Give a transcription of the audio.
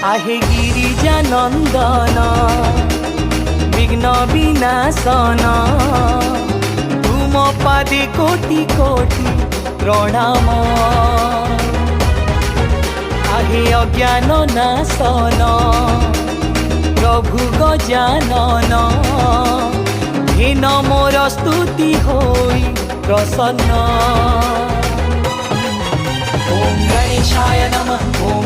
आहे गिरिजानन्दन विघ्न विनाशन तुम पादे कोटि कोटि प्रणाम आहे अज्ञान नाशन प्रभु गजानन हेन मोर स्तुति होई प्रसन्न ओम गणेशाय नमः।